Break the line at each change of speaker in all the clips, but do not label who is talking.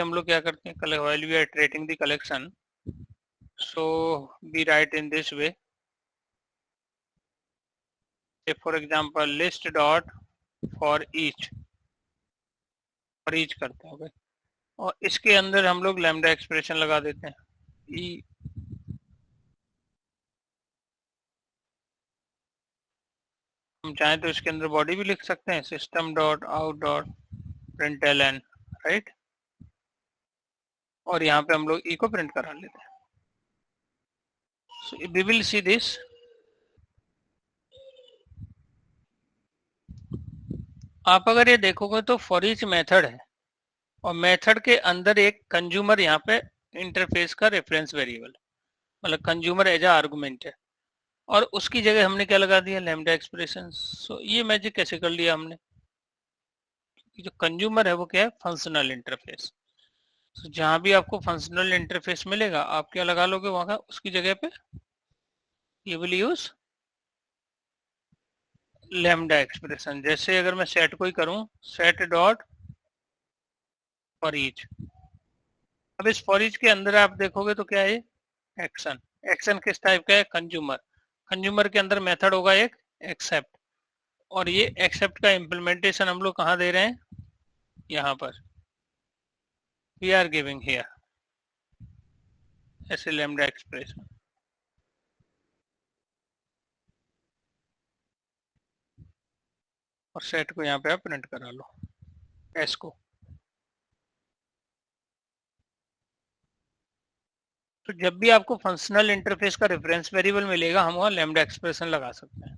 हम लोग क्या करते हैं, while we are iterating the collection, so we write in this way. Say for example list dot for each करते हैं, okay? और इसके अंदर हम लोग लैम्डा एक्सप्रेशन लगा देते हैं ई। हम चाहें तो इसके अंदर बॉडी भी लिख सकते हैं, system dot out dot println, right. और यहाँ पे हम लोग ई को प्रिंट करा लेते हैं। So we will see this. आप अगर ये देखोगे तो फॉर ईच मेथड है और मेथड के अंदर एक कंज्यूमर यहाँ पे इंटरफेस का रेफरेंस वेरिएबल, मतलब कंज्यूमर एज अ आर्गुमेंट है, और उसकी जगह हमने क्या लगा दिया, लैम्डा एक्सप्रेशन। सो ये मैजिक कैसे कर लिया हमने, जो कंज्यूमर है वो क्या है, फंक्शनल इंटरफेस। तो जहां भी आपको फंक्शनल इंटरफेस मिलेगा आप क्या लगा लोगे वहां का, उसकी जगह पे you will use lambda expression. जैसे अगर मैं सेट कोई करूं, सेट डॉट फॉर ईच। अब इस फॉर ईच के अंदर आप देखोगे तो क्या है, एक्शन। एक्शन किस टाइप का है, कंज्यूमर। कंज्यूमर के अंदर मेथड होगा एक एक्सेप्ट, और ये एक्सेप्ट का इम्प्लीमेंटेशन हम लोग कहाँ दे रहे हैं, यहाँ पर वी आर गिविंग हियर ऐसे लैम्डा एक्सप्रेशन। और सेट को यहाँ पे आप प्रिंट करा लो एस को। तो जब भी आपको फंक्शनल इंटरफेस का रेफरेंस वेरिएबल मिलेगा हम वहाँ लैम्डा एक्सप्रेशन लगा सकते हैं।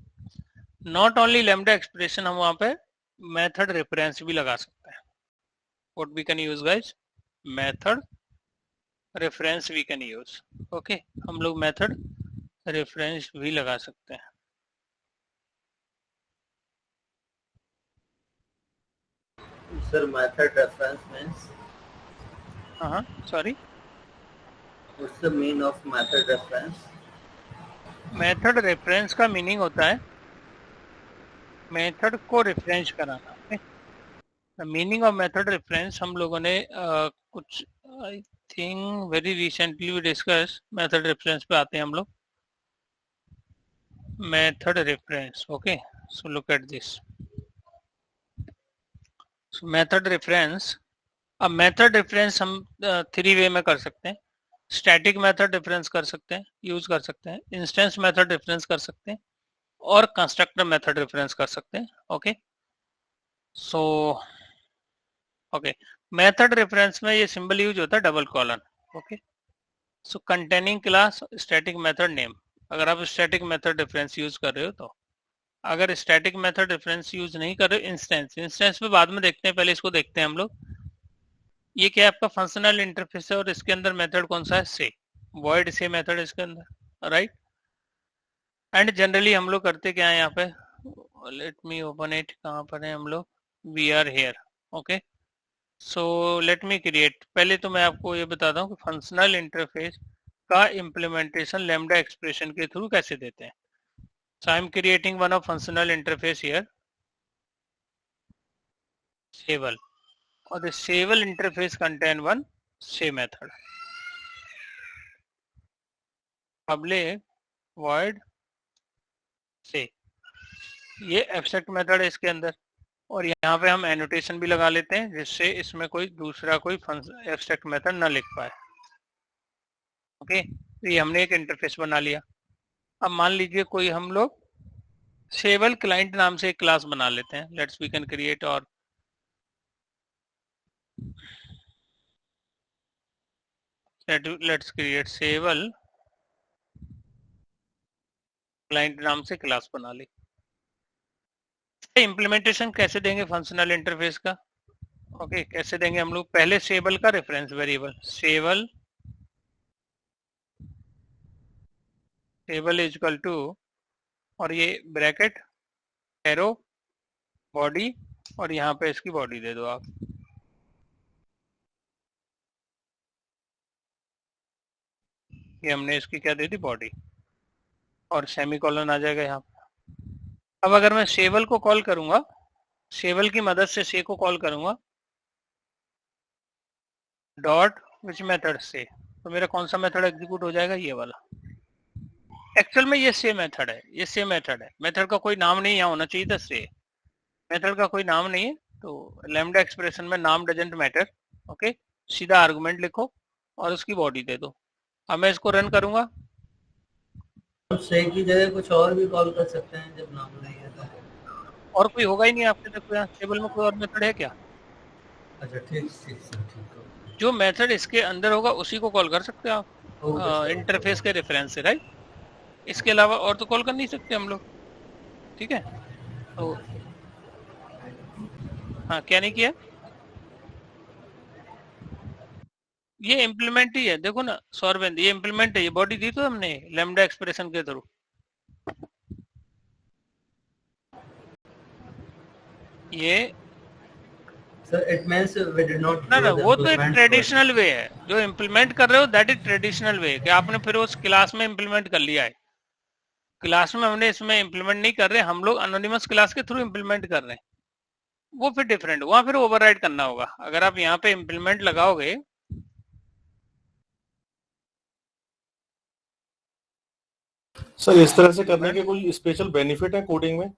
नॉट ओनली लैम्डा एक्सप्रेशन, हम वहाँ पे मेथड रेफरेंस भी लगा सकते हैं। What we can use guys, method reference we can use, okay. हम लोग मेथड रेफरेंस भी लगा सकते हैं।
Sir, method reference means?
हाँ sorry,
What's the meaning of method reference?
Method reference का मीनिंग होता है मेथड को रेफरेंस कराना। मीनिंग ऑफ मेथड रेफरेंस हम लोगों ने कुछ I think very recently we discuss, method reference पे आते हैं हम लोग। Method reference, okay, so look at this. So method reference, अब मेथड रेफरेंस हम 3 वे में कर सकते हैं। स्टैटिक मेथड रेफरेंस कर सकते हैं, यूज कर सकते हैं, इंस्टेंस मेथड रेफरेंस कर सकते हैं, और कंस्ट्रक्टर मेथड रेफरेंस कर सकते हैं, okay. So okay, method reference में ये सिंबल यूज होता है double colon, okay. So containing class static method name. अगर आप स्टैटिक मेथड रेफरेंस यूज कर रहे हो तो, अगर स्टैटिक मेथड रेफरेंस यूज नहीं कर रहे हो, इंस्टेंस, इंस्टेंस पे बाद में देखते हैं, पहले इसको देखते हैं हम लोग। ये क्या है आपका फंक्शनल इंटरफेस है और इसके अंदर मेथड कौन सा है, से, वॉइड से मेथड इसके अंदर, राइट। एंड जनरली हम लोग करते क्या है यहाँ पे, लेट मी ओपन इट, कहाँ पर है हम लोग, we are here, okay. So let me create, पहले तो मैं आपको ये बताता हूँ कि फंक्शनल इंटरफेस का इम्प्लीमेंटेशन लैम्डा एक्सप्रेशन के थ्रू कैसे देते हैं। So I am creating one of functional interface here, sayable, और the sayable interface contain one say method, public void say, ये एब्स्ट्रैक्ट मेथड है इसके अंदर। और यहाँ पे हम एनोटेशन भी लगा लेते हैं जिससे इसमें कोई दूसरा कोई एब्स्ट्रैक्ट मेथड ना लिख पाए, ओके। तो ये हमने एक इंटरफेस बना लिया। अब मान लीजिए कोई हम लोग सेवल क्लाइंट नाम से एक क्लास बना लेते हैं, लेट्स वी कैन क्रिएट, और लेट्स क्रिएट सेवल क्लाइंट नाम से क्लास बना ली। इम्प्लीमेंटेशन कैसे देंगे फंक्शनल इंटरफेस का, ओके, कैसे देंगे हम लोग, पहले सेवल का reference variable, sayable is equal to, और ये ब्रैकेट एरो बॉडी, और यहाँ पे इसकी बॉडी दे दो आप, ये हमने इसकी क्या दे दी, बॉडी, और सेमीकोलन आ जाएगा यहाँ पे। अब अगर मैं सेवल को कॉल करूंगा, सेवल की मदद से से को कॉल करूंगा, डॉट विच मेथड से, तो मेरा कौन सा मेथड एग्जीक्यूट हो जाएगा, ये वाला। एक्चुअल में ये से मेथड है, ये से मेथड है, मेथड का कोई नाम नहीं यहाँ होना चाहिए था, से मेथड का कोई नाम नहीं है, तो लैम्डा एक्सप्रेशन में नाम डजंट मैटर। ओके, सीधा आर्गुमेंट लिखो और उसकी बॉडी दे दो। अब मैं इसको रन करूंगा,
हम से की जगह कुछ और भी कॉल कर सकते हैं जब नाम नहीं है तो।
और कोई होगा ही नहीं आपके, देखो यहाँ टेबल में कोई और मेथड है क्या?
अच्छा ठीक ठीक सर, ठीक है।
जो मेथड इसके अंदर होगा उसी को कॉल कर सकते हो
ओके
आप
सर, ओके
इंटरफेस के रेफरेंस से, राइट। इसके अलावा और तो कॉल कर नहीं सकते हम लोग, ठीक है। तो हाँ, क्या नहीं किया, ये इम्प्लीमेंट ही है, देखो ना सौरविंद, ये इम्प्लीमेंट है, ये बॉडी दी तो हमने लैम्डा एक्सप्रेशन के थ्रू, ये
sir it means we did not
ना ना,
यूज
वो तो एक
इम्प्लीमेंट वर्ड।
ट्रेडिशनल वे है, जो इम्प्लीमेंट कर रहे हो दैट इज ट्रेडिशनल वे, कि आपने फिर उस क्लास में इम्प्लीमेंट कर लिया है। क्लास में हमने इसमें इम्प्लीमेंट नहीं कर रहे, हम लोग अनोनिमस क्लास के थ्रू इम्प्लीमेंट कर रहे हैं, वो फिर डिफरेंट, वहां फिर ओवरराइड करना होगा। अगर आप यहाँ पे इम्प्लीमेंट लगाओगे,
सर इस तरह से करने के कोई स्पेशल बेनिफिट है कोडिंग में?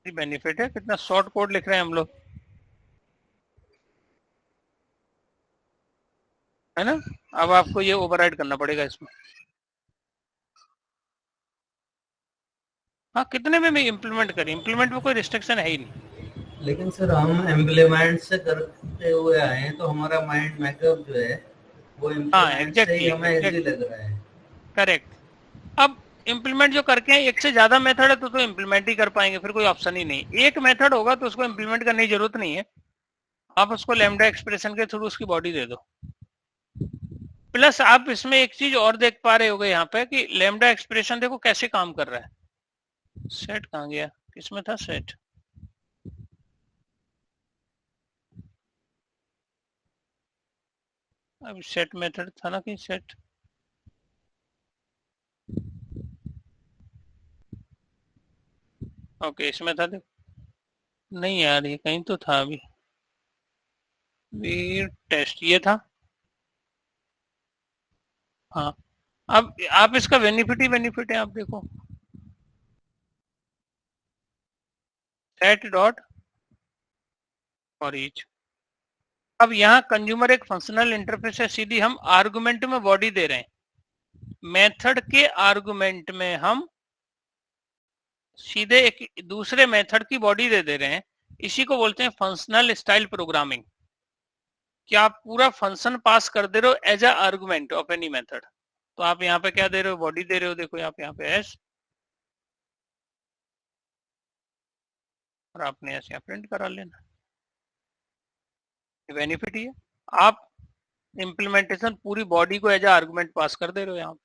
बेनिफिट है, कितना शॉर्ट कोड लिख रहे हैं हम लोग, है ना। अब आपको ये ओवरराइड करना पड़ेगा इसमें। हाँ, कितने में भी इम्प्लीमेंट करें, इम्प्लीमेंट में कोई रिस्ट्रिक्शन है ही नहीं।
लेकिन सर हम इम्प्लीमेंट से करते हुए आए हैं तो हमारा माइंड मेकअप जो है वो
हाँ,
इम्प्लीमेंट से ही
एग्जैक्टली
हमें इजी
एग्जैक्टली,
लग रहा है।
करेक्ट। अब इम्प्लीमेंट जो करके हैं, एक से ज्यादा मेथड है तो इम्प्लीमेंट ही कर पाएंगे, फिर कोई ऑप्शन ही नहीं। एक मेथड होगा तो उसको इम्प्लीमेंट करने की जरूरत नहीं है, आप उसको लैम्डा एक्सप्रेशन के थ्रू उसकी बॉडी दे दो। प्लस आप इसमें एक चीज और देख पा रहे होगे यहाँ पे कि लैम्डा एक्सप्रेशन देखो कैसे काम कर रहा है। सेट कहाँ गया, किसमें था सेट, अब सेट मेथड था ना कि सेट, ओके इसमें था, देखो नहीं यार, ये कहीं तो था अभी, टेस्ट ये था। हाँ, अब आप इसका बेनिफिट ही बेनिफिट है, आप देखो सेट डॉट फॉर ईच। अब यहाँ कंज्यूमर एक फंक्शनल इंटरफेस है, सीधी हम आर्गुमेंट में बॉडी दे रहे हैं, मेथड के आर्गुमेंट में हम सीधे एक दूसरे मेथड की बॉडी दे रहे हैं। इसी को बोलते हैं फंक्शनल स्टाइल प्रोग्रामिंग, कि आप पूरा फंक्शन पास कर दे रहे हो as a argument of any method. तो आप यहाँ पे क्या दे रहे हो, बॉडी दे रहे हो, देखो यहाँ पे एस, और आपने ऐसे प्रिंट करा लेना, बेनिफिट ही है। आप इम्प्लीमेंटेशन पूरी बॉडी को एज आर्गुमेंट पास कर दे रहे हो, यहाँ पे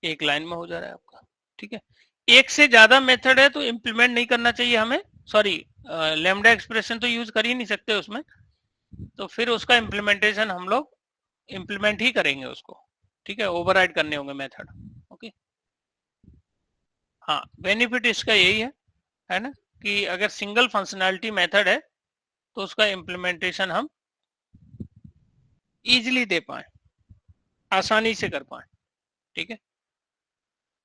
एक लाइन में हो जा रहा है आपका, ठीक है। एक से ज्यादा मेथड है तो इम्प्लीमेंट नहीं करना चाहिए हमें, सॉरी लैम्डा एक्सप्रेशन तो यूज कर ही नहीं सकते उसमें, तो फिर उसका इम्प्लीमेंटेशन हम लोग इम्प्लीमेंट ही करेंगे उसको, ठीक है, ओवरराइड करने होंगे मेथड। ओके, हाँ, बेनिफिट इसका यही है ना, कि अगर सिंगल फंक्शनैलिटी मेथड है तो उसका इम्प्लीमेंटेशन हम इजीली दे पाए, आसानी से कर पाए, ठीक है।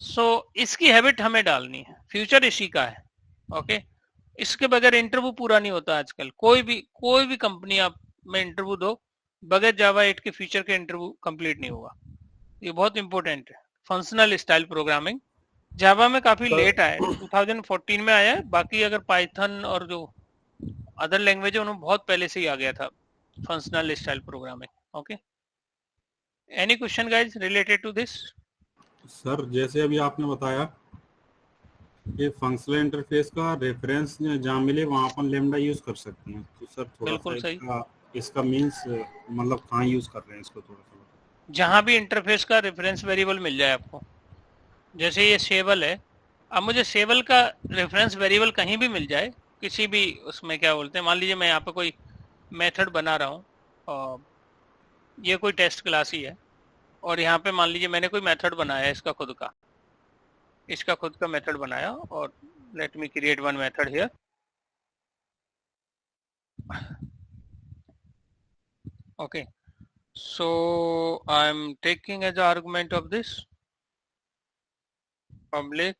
सो इसकी हैबिट हमें डालनी है, फ्यूचर इसी का है। ओके, इसके बगैर इंटरव्यू पूरा नहीं होता आजकल, कोई भी कंपनी आप में इंटरव्यू दो, बगैर जावा 8 के फीचर के इंटरव्यू कंप्लीट नहीं होगा। ये बहुत इंपॉर्टेंट है, फंक्शनल स्टाइल प्रोग्रामिंग। जावा में काफी लेट आया है, 2014 में आया है, बाकी अगर पाइथन और जो अदर लैंग्वेज है उन्होंने बहुत पहले से ही आ गया था functional style programming. Okay, any question guys related to this?
Sir जैसे अभी आपने बताया कि फंक्शनल इंटरफेस का रेफरेंस जहाँ मिले वहाँ अपन लेमडा यूज कर सकते हैं, तो सर थोड़ा
बिल्कुल
सा
सही,
इसका मीन्स मतलब कहाँ यूज कर रहे हैं इसको, थोड़ा सा
जहां भी इंटरफेस का रेफरेंस वेरिएबल मिल जाए आपको, जैसे ये सेवल है, अब मुझे सेवल का रेफरेंस वेरिएबल कहीं भी मिल जाए, किसी भी उसमें क्या बोलते हैं, मान लीजिए मैं यहाँ पे कोई मेथड बना रहा हूँ, और ये कोई टेस्ट क्लास ही है, और यहाँ पे मान लीजिए मैंने कोई मेथड बनाया है इसका खुद का मेथड बनाया, और late me create one method here. Okay, so I'm taking as argument of this public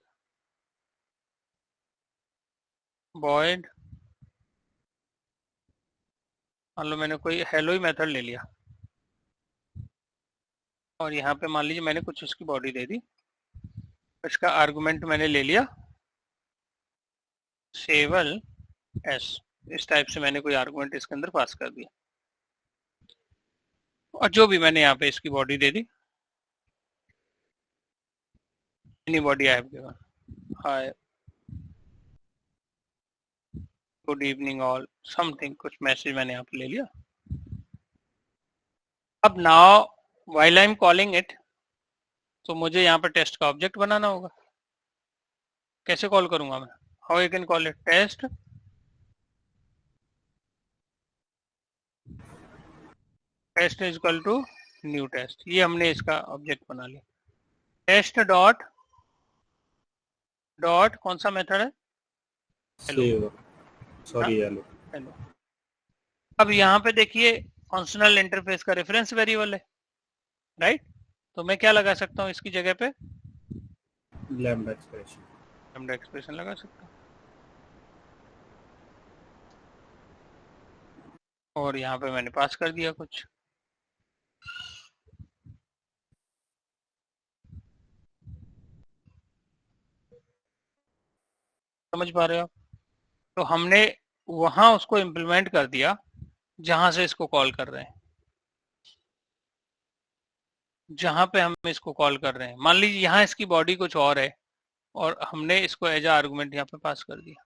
void, मान लो मैंने कोई हेलो ही मेथड ले लिया और यहाँ पे मान लीजिए मैंने कुछ उसकी बॉडी दे दी, इसका आर्गुमेंट मैंने ले लिया सेवल एस, इस टाइप से मैंने कोई आर्गुमेंट इसके अंदर पास कर दिया और जो भी मैंने यहाँ पे इसकी body they the, any body I have given, hi good evening all something, कुछ मैसेज मैंने यहाँ पे ले लिया। अब now while I am calling it, तो मुझे यहाँ पे टेस्ट का ऑब्जेक्ट बनाना होगा। कैसे कॉल करूंगा मैं? How I can call it? Test test is equal to new test, ये हमने इसका ऑब्जेक्ट बना लिया। टेस्ट डॉट डॉट कौन सा मेथड है?
Save, sorry hello.
हेलो। अब यहाँ पे देखिए फंक्शनल इंटरफेस का रेफरेंस वेरिएबल है, राइट? तो मैं क्या लगा सकता हूँ इसकी जगह पे?
लैम्डा एक्सप्रेशन,
लैम्डा एक्सप्रेशन लगा सकता हूँ। और यहाँ पे मैंने पास कर दिया कुछ, समझ पा रहे हो आप? तो हमने वहां उसको इम्प्लीमेंट कर दिया जहां से इसको कॉल कर रहे हैं, जहां पे हम इसको कॉल कर रहे हैं। मान लीजिए यहाँ इसकी बॉडी कुछ और है और हमने इसको एज आर्गुमेंट यहाँ पे पास कर दिया,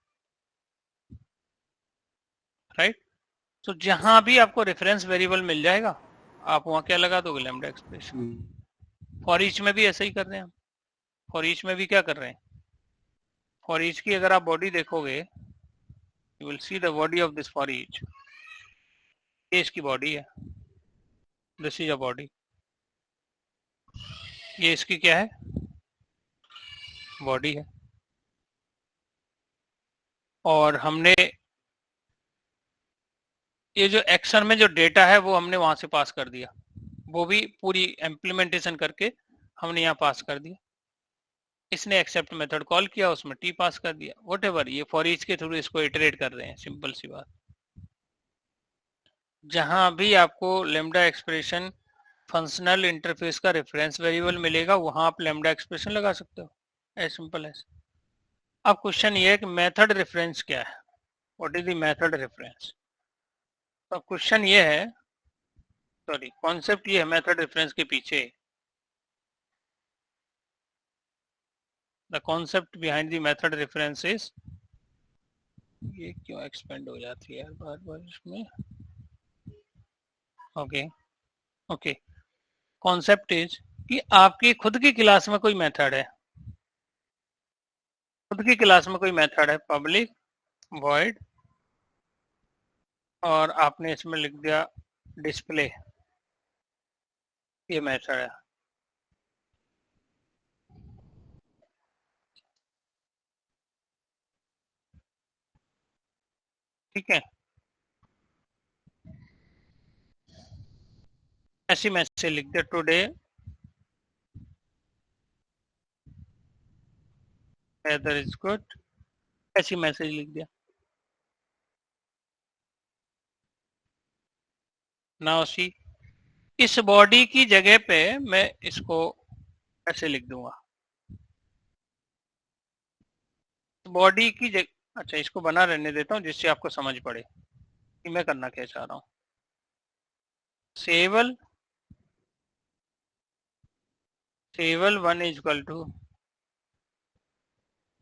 राइट? तो जहां भी आपको रेफरेंस वेरिएबल मिल जाएगा आप वहां क्या लगा दोगे? Lambda expression. फॉर ईच में भी ऐसा ही कर रहे हैं हम। फॉर ईच में भी क्या कर रहे हैं? फॉर ईच की अगर आप बॉडी देखोगे, you will see the body of this for each, ये इसकी बॉडी है, दिस इज अ बॉडी, ये इसकी क्या है? बॉडी है। और हमने ये जो एक्शन में जो डेटा है वो हमने वहां से पास कर दिया, वो भी पूरी इम्प्लीमेंटेशन करके हमने यहाँ पास कर दिया। इसने एक्सेप्ट मेथड कॉल किया, उसमें टी पास कर दिया, व्हाटएवर। ये फॉर ईच के थ्रू इसको इटरेट कर रहे हैं, सिंपल सी बात। जहां भी आपको लैम्डा एक्सप्रेशन फंक्शनल इंटरफेस का रेफरेंस वेरिएबल मिलेगा वहां आप लैम्डा एक्सप्रेशन लगा सकते हो, एज सिंपल एज। अब क्वेश्चन ये है कि मेथड रेफरेंस क्या है? What is the method reference? तो क्वेश्चन ये है, सॉरी कॉन्सेप्ट ये है मेथड रेफरेंस के पीछे, the concept behind the method reference is, ये क्यों एक्सपेंड हो जाती है यार बार बार इसमें? ओके ओके, कॉन्सेप्ट इज कि आपकी खुद की क्लास में कोई मेथड है, खुद की क्लास में कोई मेथड है पब्लिक वॉइड, और आपने इसमें लिख दिया डिस्प्ले, ये मेथड है। ठीक है, ऐसी मैसेज लिख दिया टुडे वेदर इज गुड, ऐसी मैसेज लिख दिया। नाउ सी, इस बॉडी की जगह पे मैं इसको ऐसे लिख दूंगा, बॉडी की जगह। अच्छा, इसको बना रहने देता हूँ जिससे आपको समझ पड़े कि मैं करना क्या चाह रहा हूँ। सेवल सेवल 1 इज इक्वल टू,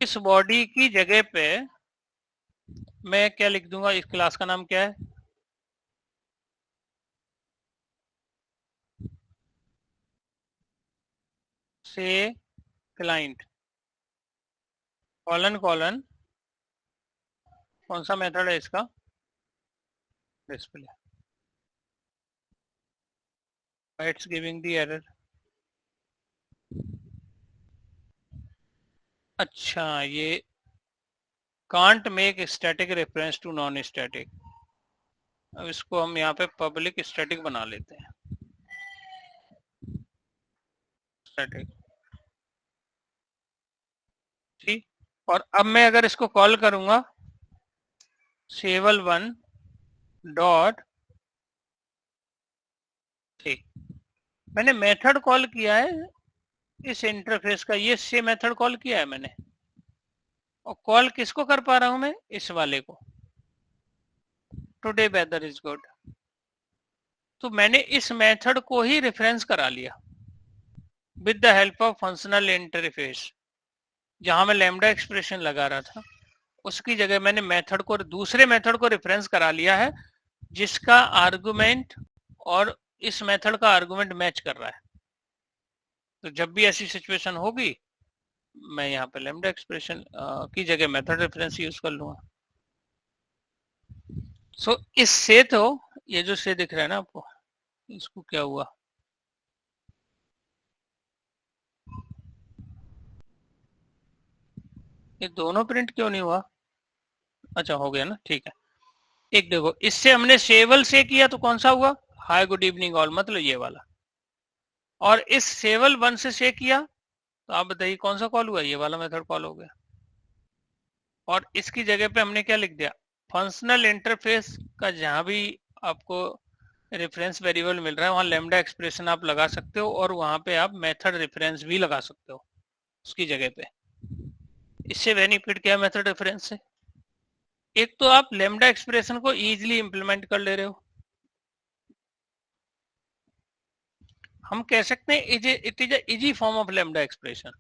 इस बॉडी की जगह पे मैं क्या लिख दूंगा? इस क्लास का नाम क्या है? से क्लाइंट कॉलन कॉलन, कौन सा मेथड है इसका? Display. It's giving the error. अच्छा, ये can't make static reference to non static, अब इसको हम यहाँ पे पब्लिक स्टैटिक बना लेते हैं, स्टैटिक, ठीक। और अब मैं अगर इसको कॉल करूंगा सेवल1 डॉट, ठीक, मैंने मेथड कॉल किया है इस इंटरफेस का, ये से मेथड कॉल किया है मैंने, और कॉल किसको कर पा रहा हूं मैं, इस वाले को, टुडे वेदर इज गुड। तो मैंने इस मेथड को ही रेफरेंस करा लिया with the help of functional interface. जहां मैं लैम्डा एक्सप्रेशन लगा रहा था उसकी जगह मैंने मेथड को, दूसरे मेथड को रेफरेंस करा लिया है जिसका आर्गुमेंट और इस मेथड का आर्गुमेंट मैच कर रहा है। तो जब भी ऐसी सिचुएशन होगी मैं यहाँ पे लैम्डा एक्सप्रेशन की जगह मेथड रेफरेंस यूज कर लूंगा। सो इससे तो ये जो से दिख रहा है ना आपको, इसको क्या हुआ, ये दोनों प्रिंट क्यों नहीं हुआ, अच्छा हो गया ना, ठीक है। एक देखो, इससे हमने सेवल से किया तो कौन सा हुआ, हाय गुड इवनिंग ऑल, मतलब ये वाला। और इस सेवल1 से किया तो आप बताइए कौन सा कॉल हुआ, ये वाला मेथड कॉल हो गया। और इसकी जगह पे हमने क्या लिख दिया, फंक्शनल इंटरफेस का जहां भी आपको रेफरेंस वेरिएबल मिल रहा है वहां लैम्डा एक्सप्रेशन आप लगा सकते हो, और वहां पे आप मेथड रेफरेंस भी लगा सकते हो उसकी जगह पे। इससे बेनिफिट क्या है मेथड रेफरेंस से, एक तो आप लैम्डा एक्सप्रेशन को इजीली इंप्लीमेंट कर ले रहे हो। हम कह सकते हैं it is easy form of lambda expression,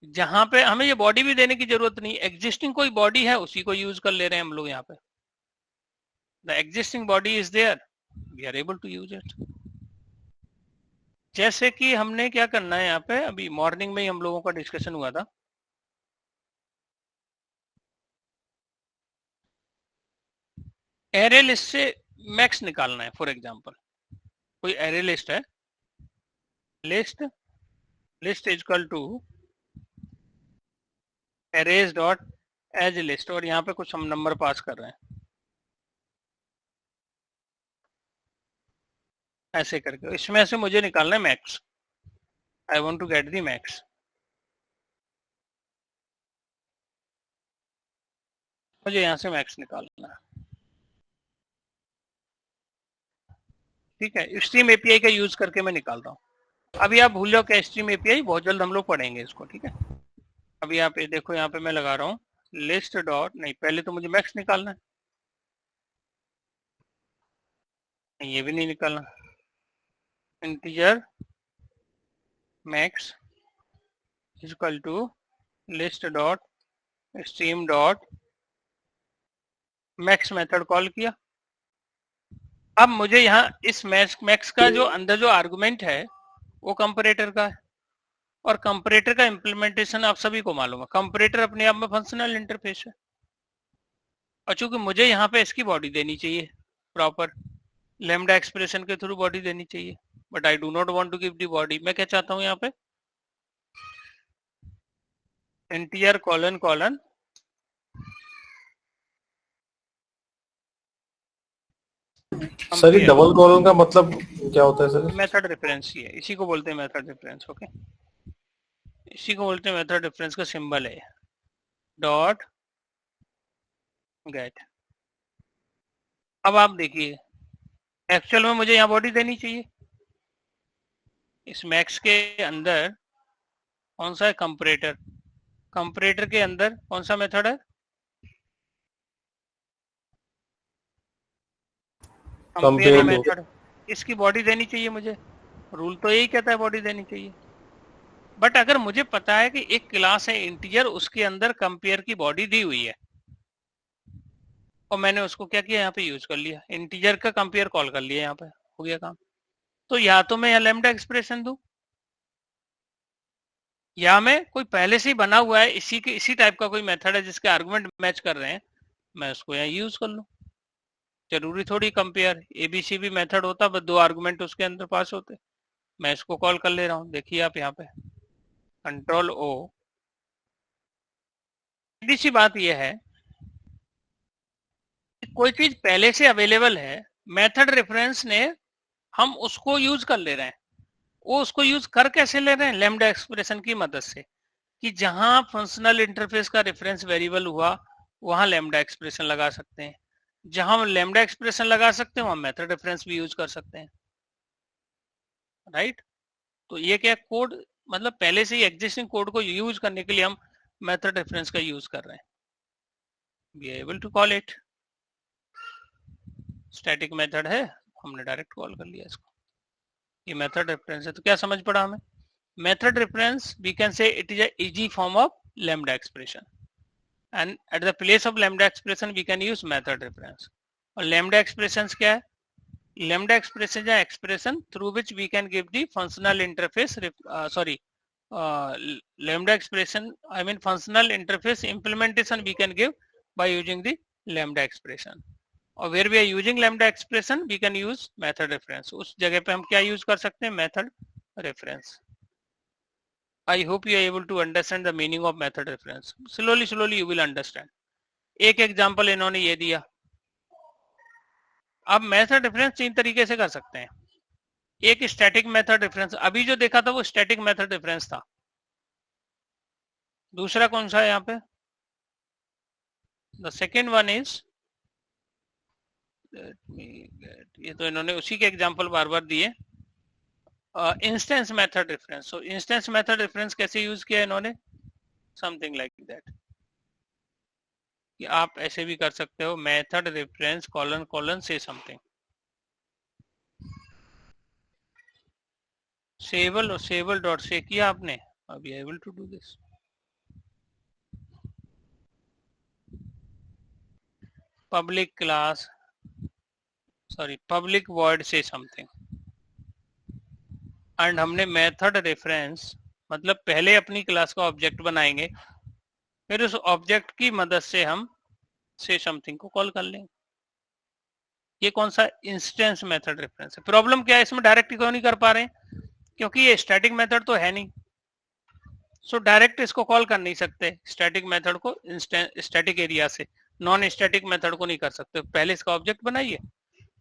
जहां पे हमें ये बॉडी भी देने की जरूरत नहीं, एग्जिस्टिंग कोई बॉडी है उसी को यूज कर ले रहे हैं हम लोग। यहाँ पे the existing body is there, we are able to use it. जैसे कि हमने क्या करना है यहाँ पे, अभी मॉर्निंग में ही हम लोगों का डिस्कशन हुआ था, एरे लिस्ट से मैक्स निकालना है। फॉर एग्जांपल कोई एरे लिस्ट है, list equal to arrays dot as list, और यहाँ पे कुछ हम नंबर पास कर रहे हैं ऐसे करके, इसमें से मुझे निकालना है max, I want to get the max. मुझे यहाँ से मैक्स निकालना है, ठीक है। स्ट्रीम एपीआई का यूज करके मैं निकाल रहा हूँ। अभी आप भूल जाओ कि स्ट्रीम एपीआई, बहुत जल्द हम लोग पढ़ेंगे इसको, ठीक है। अभी आप ये देखो, यहाँ पे मैं लगा रहा हूँ लिस्ट डॉट, नहीं पहले तो मुझे मैक्स निकालना है, नहीं ये भी नहीं निकालना, integer max equal to list dot stream dot max method call किया। अब मुझे यहाँ इस मैक्स का जो अंदर जो आर्गुमेंट है वो कंपैरेटर का है, और कंपैरेटर का इंप्लीमेंटेशन आप सभी को मालूम है, कंपैरेटर अपने आप में फंक्शनल इंटरफेस है। और चूंकि मुझे यहाँ पे इसकी बॉडी देनी चाहिए प्रॉपर, लैम्डा एक्सप्रेशन के थ्रू बॉडी देनी चाहिए, but I do not want to give the body. मैं क्या चाहता हूँ यहाँ पे, इंटीजर कॉलन कॉलन
सर ये डबल कॉलन का मतलब क्या होता है सर?
मेथड रेफरेंस ही है, इसी को बोलते हैं मेथड रेफरेंस, ओके। इसी को बोलते हैं मेथड रेफरेंस का सिंबल है डॉट गेट। अब आप देखिए, एक्चुअल में मुझे यहाँ बॉडी देनी चाहिए, इस मैक्स के अंदर कौन सा है, कंपैरेटर, कंपैरेटर के अंदर कौन सा मेथड है, कंपेयर मेथड, इसकी बॉडी देनी चाहिए मुझे, रूल तो यही कहता है बॉडी देनी चाहिए। बट अगर मुझे पता है कि एक क्लास है इंटीजर, उसके अंदर कंपेयर की बॉडी दी हुई है, और मैंने उसको क्या किया, यहाँ पे यूज कर लिया, इंटीजर का कंपेयर कॉल कर लिया, यहाँ पे हो गया काम। तो या तो मैं यहाँ लैम्डा एक्सप्रेशन दूं, या मैं कोई पहले से ही बना हुआ है इसी टाइप का कोई मेथड है जिसके आर्गुमेंट मैच कर रहे हैं, मैं उसको यहाँ यूज कर लूं। जरूरी थोड़ी कंपेयर, एबीसी भी मेथड होता, बस 2 आर्गुमेंट उसके अंदर पास होते, मैं इसको कॉल कर ले रहा हूँ। देखिए आप यहाँ पे कंट्रोल ओ। सीधी सी बात यह है, कोई चीज पहले से अवेलेबल है, मेथड रेफरेंस ने हम उसको यूज कर ले रहे हैं। वो उसको यूज कर कैसे ले रहे हैं? लैम्डा एक्सप्रेशन की मदद से, कि जहां फंक्शनल इंटरफेस का रेफरेंस वेरिएबल हुआ वहां लैम्डा एक्सप्रेशन लगा सकते हैं, जहां हम लैम्डा एक्सप्रेशन लगा सकते हैं वहां मेथड रेफरेंस भी यूज कर सकते हैं, राइट। तो ये क्या कोड, मतलब पहले से ही एग्जिस्टिंग कोड को यूज करने के लिए हम मेथड रेफरेंस का यूज कर रहे हैं। We are able to call it. Static method है, हमने डायरेक्ट कॉल कर लिया इसको, ये मेथड रेफरेंस है। तो क्या समझ पड़ा हमें? Method reference we can say it is a easy form of lambda expression, and at the place of lambda expression we can use method reference. और लैम्डा एक्सप्रेशंस क्या है? लैम्डा एक्सप्रेशन या expression through which we can give the functional interface, sorry lambda expression, I mean functional interface implementation we can give by using the lambda expression. और where we are using lambda expression we can use method reference, उस जगह पे हम क्या use कर सकते हैं? method reference. I hope you are able to understand the meaning of method reference. Slowly you will understand. एक एग्जांपल इन्होंने ये दिया। अब मेथड रेफरेंस तीन तरीके से कर सकते हैं। एक स्टैटिक मेथड रेफरेंस, अभी जो देखा था वो स्टैटिक मेथड रेफरेंस था। दूसरा कौन सा है यहाँ पे? द सेकेंड वन इज, ये तो इन्होंने उसी के एग्जांपल बार बार दिए, इंस्टेंस मेथड रेफरेंस। सो इंस्टेंस मेथड रेफरेंस कैसे यूज किया इन्होंने? समथिंग लाइक दैट, कि आप ऐसे भी कर सकते हो, method reference colon colon say something, sayable और सेवल डॉट से किया आपने, अभी able to do this. Public class, sorry public void say something, and हमने मेथड रेफरेंस मतलब पहले अपनी क्लास का ऑब्जेक्ट बनाएंगे, फिर उस ऑब्जेक्ट की मदद से हम से समथिंग को कॉल कर लेंगे। ये कौन सा? इंस्टेंस मेथड रेफरेंस है। प्रॉब्लम क्या है इसमें? डायरेक्ट क्यों नहीं कर पा रहे हैं? क्योंकि ये स्टैटिक मेथड तो है नहीं, सो डायरेक्ट इसको कॉल कर नहीं सकते स्टैटिक मेथड को स्टैटिक एरिया से, नॉन स्टैटिक मेथड को नहीं कर सकते। पहले इसका ऑब्जेक्ट बनाइए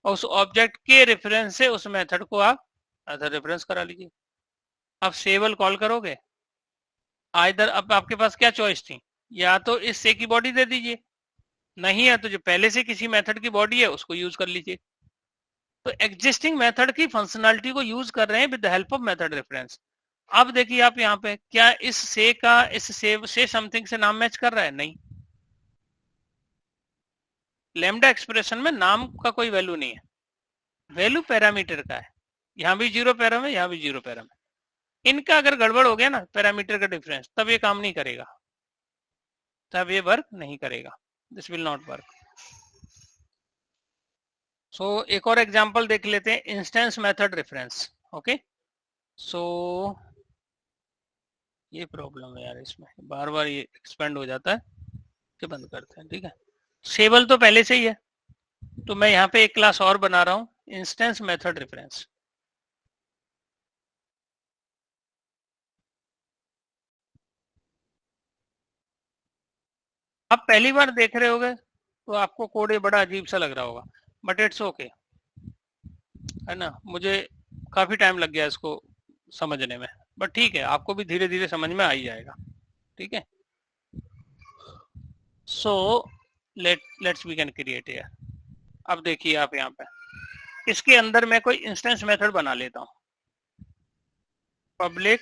और उस ऑब्जेक्ट के रेफरेंस से उस मेथड को आप मेथड रेफरेंस करा लीजिए। अब सेवल कॉल करोगे, इधर अब आपके पास क्या चॉइस थी? या तो इस से की बॉडी दे दीजिए, नहीं है तो जो पहले से किसी मेथड की बॉडी है उसको यूज कर लीजिए। तो एग्जिस्टिंग मेथड की फंक्शनलिटी को यूज कर रहे हैं with the help of method reference. अब देखिए आप यहाँ पे, क्या इस से का इस से समथिंग से नाम मैच कर रहा है? नहीं। लैम्डा एक्सप्रेशन में नाम का कोई वैल्यू नहीं है, वैल्यू पैरामीटर का है। यहाँ भी जीरो पैराम है, यहाँ भी जीरो पैराम है। इनका अगर गड़बड़ हो गया ना पैरामीटर का डिफरेंस, तब ये काम नहीं करेगा, तब ये वर्क नहीं करेगा, दिस विल नॉट वर्क। सो एक और एग्जांपल देख लेते हैं, इंस्टेंस मेथड रेफरेंस। ओके, सो ये प्रॉब्लम है यार, इसमें बार बार ये एक्सपेंड हो जाता है, कि बंद करते हैं। ठीक है, सेबल तो पहले से ही है, तो मैं यहाँ पे एक क्लास और बना रहा हूँ, इंस्टेंस मेथड रेफरेंस। आप पहली बार देख रहे होगे तो आपको कोड ये बड़ा अजीब सा लग रहा होगा, बट इट्स ओके, है ना। मुझे काफी टाइम लग गया इसको समझने में, बट ठीक है, आपको भी धीरे धीरे समझ में आ ही जाएगा। ठीक है, so let's we can create here. अब देखिए आप यहाँ पे, इसके अंदर मैं कोई इंस्टेंस मेथड बना लेता हूँ, पब्लिक,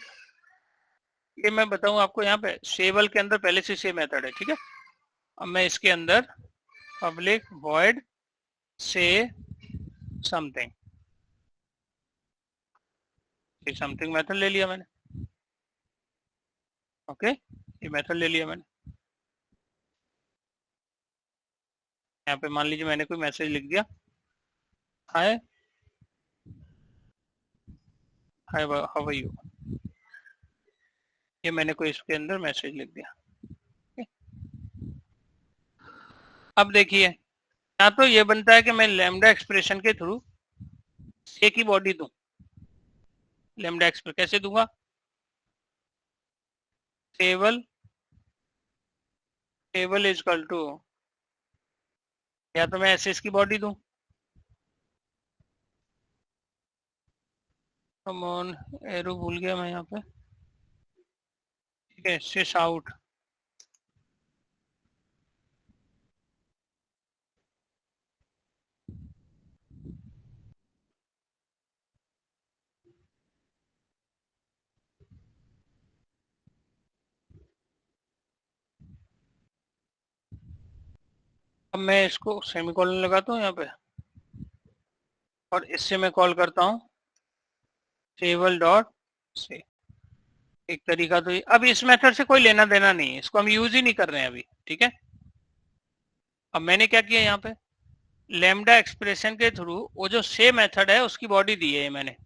ये मैं बताऊं आपको, यहाँ पे सेवल के अंदर पहले से मेथड है। ठीक है, अब मैं इसके अंदर पब्लिक वॉइड से समथिंग, ये समथिंग मेथड ले लिया मैंने। ओके, ये मेथड ले लिया मैंने। यहाँ पे मान लीजिए मैंने कोई मैसेज लिख दिया, हाय हाय हाउ आर यू, ये मैंने कोई इसके अंदर मैसेज लिख दिया। अब देखिए, या तो ये बनता है कि मैं लैम्डा एक्सप्रेशन के थ्रू ए की बॉडी दूं। लैम्डा एक्सप्रेशन कैसे दूंगा? टेबल इज इक्वल टू या तो मैं ऐसे इसकी बॉडी दूं, कम ऑन, एरो भूल गया मैं यहाँ पे, ठीक है, सिस आउट, अब मैं इसको सेमीकोलन लगाता हूँ यहाँ पे और इससे मैं कॉल करता हूँ टेबल डॉट से। एक तरीका तो ये, अब इस मेथड से कोई लेना देना नहीं है, इसको हम यूज ही नहीं कर रहे हैं अभी, ठीक है। अब मैंने क्या किया यहाँ पे, लैम्डा एक्सप्रेशन के थ्रू वो जो से मेथड है उसकी बॉडी दी है, मैंने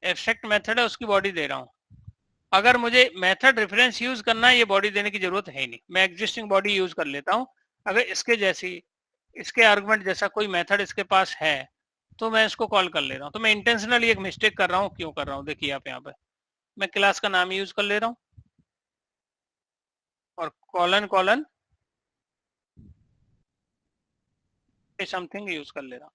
एब्स्ट्रैक्ट मेथड है उसकी बॉडी दे रहा हूँ। अगर मुझे मेथड रेफरेंस यूज करना है, ये बॉडी देने की जरूरत है ही नहीं, मैं एग्जिस्टिंग बॉडी यूज कर लेता हूँ। अगर इसके जैसी, इसके आर्गुमेंट जैसा कोई मेथड इसके पास है तो मैं इसको कॉल कर ले रहा हूँ। तो मैं इंटेंशनली एक मिस्टेक कर रहा हूँ, क्यों कर रहा हूँ देखिए आप, यहाँ पे मैं क्लास का नाम यूज कर ले रहा हूँ और कॉलन कॉलन समथिंग यूज कर ले रहा हूँ,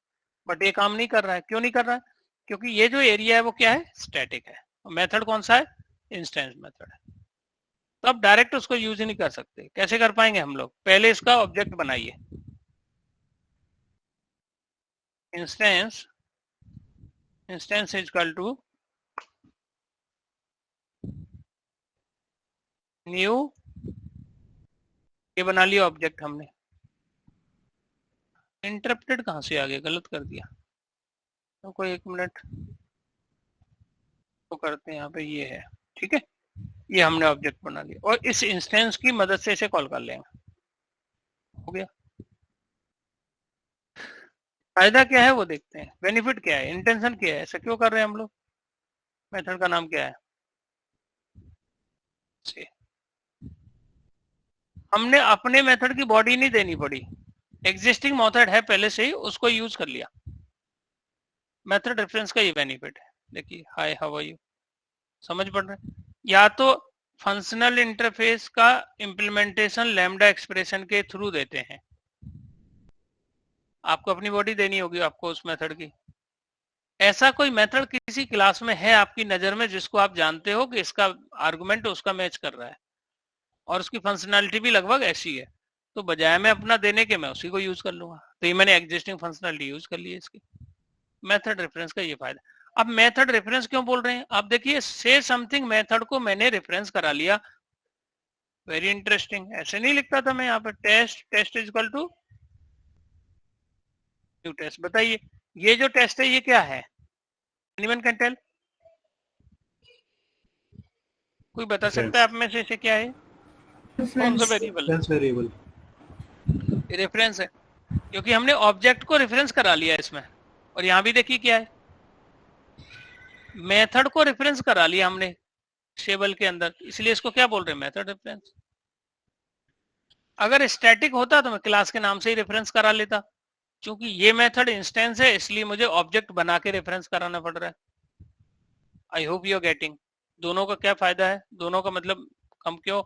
बट ये काम नहीं कर रहा है। क्यों नहीं कर रहा है? क्योंकि ये जो एरिया है वो क्या है, स्टैटिक है, मेथड कौन सा है, इंस्टेंस मेथड है। तो अब डायरेक्ट उसको यूज ही नहीं कर सकते। कैसे कर पाएंगे हम लोग, पहले इसका ऑब्जेक्ट बनाइए, instance, instance is equal to new, ये बना लिया ऑब्जेक्ट हमने। इंटरप्टेड कहां से आ गया, गलत कर दिया, तो कोई एक मिनट तो करते हैं, यहाँ पे ये है, ठीक है, ये हमने ऑब्जेक्ट बना लिया और इस इंस्टेंस की मदद से इसे कॉल कर लेंगे, हो गया। फायदा क्या है वो देखते हैं, बेनिफिट क्या है, इंटेंशन क्या है, ऐसा क्यों कर रहे हैं हम लोग, मेथड का नाम क्या है, से हमने अपने मेथड की बॉडी नहीं देनी पड़ी, एग्जिस्टिंग मेथड है पहले से ही, उसको यूज कर लिया। मेथड रेफरेंस का ये बेनिफिट है। देखिए, हाय हाउ आर यू, समझ पड़ रहा है। या तो फंक्शनल इंटरफेस का इम्प्लीमेंटेशन लैम्डा एक्सप्रेशन के थ्रू देते हैं, आपको अपनी बॉडी देनी होगी आपको उस मेथड की। ऐसा कोई मेथड किसी क्लास में है आपकी नजर में जिसको आप जानते हो कि इसका आर्गुमेंट उसका मैच कर रहा है और उसकी फंक्शनैलिटी भी लगभग ऐसी है, तो बजाय मैं अपना देने के मैं उसी को यूज कर लूंगा। तो ये मैंने एग्जिस्टिंग फंक्शनैलिटी यूज कर ली है इसकी। मेथड रेफरेंस का ये फायदा। अब मेथड रेफरेंस क्यों बोल रहे हैं, आप देखिए, से समथिंग मेथड को मैंने रेफरेंस करा लिया, वेरी इंटरेस्टिंग। ऐसे नहीं लिखता था मैं यहाँ पे, test, test is equal to new test. बताइए ये जो टेस्ट है ये क्या है, एनीवन कैन टेल, कोई बता सकता है आप में से इसे क्या है, कौन सा वेरिएबल,
वेरिएबल
रेफरेंस है, क्योंकि हमने ऑब्जेक्ट को रेफरेंस करा लिया इसमें। और यहाँ भी देखिए क्या है, मेथड को रेफरेंस करा लिया हमने टेबल के अंदर, इसलिए इसको क्या बोल रहे हैं, मेथड रेफरेंस। अगर स्टैटिक होता तो मैं क्लास के नाम से ही रेफरेंस करा लेता, क्योंकि ये मेथड इंस्टेंस है इसलिए मुझे ऑब्जेक्ट बना के रेफरेंस कराना पड़ रहा है। I hope you are getting. दोनों का क्या फायदा है, दोनों का मतलब हम क्यों,